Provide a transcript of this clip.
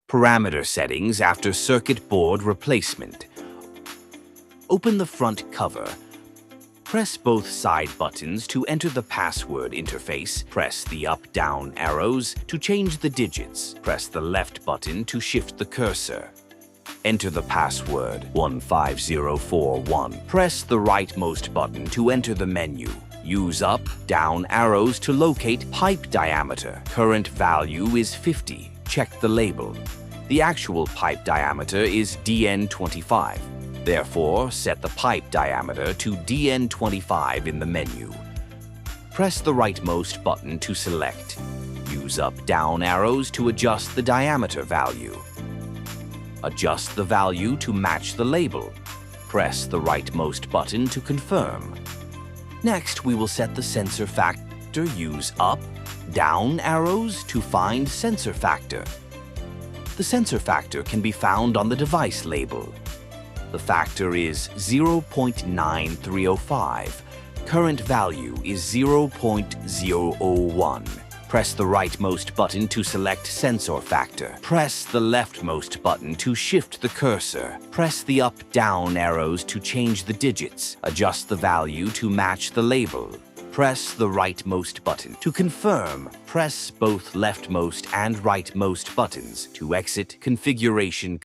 Parameter settings after circuit board replacement. Open the front cover. Press both side buttons to enter the password interface. Press the up-down arrows to change the digits. Press the left button to shift the cursor. Enter the password 15041. Press the rightmost button to enter the menu. Use up, down arrows to locate pipe diameter. Current value is 50. Check the label. The actual pipe diameter is DN25. Therefore, set the pipe diameter to DN25 in the menu. Press the rightmost button to select. Use up-down arrows to adjust the diameter value. Adjust the value to match the label. Press the rightmost button to confirm. Next, we will set the sensor factor. Use up, down arrows to find sensor factor. The sensor factor can be found on the device label. The factor is 0.9305. Current value is 0.001. Press the rightmost button to select sensor factor. Press the leftmost button to shift the cursor. Press the up-down arrows to change the digits. Adjust the value to match the label. Press the rightmost button. To confirm, press both leftmost and rightmost buttons. To exit configuration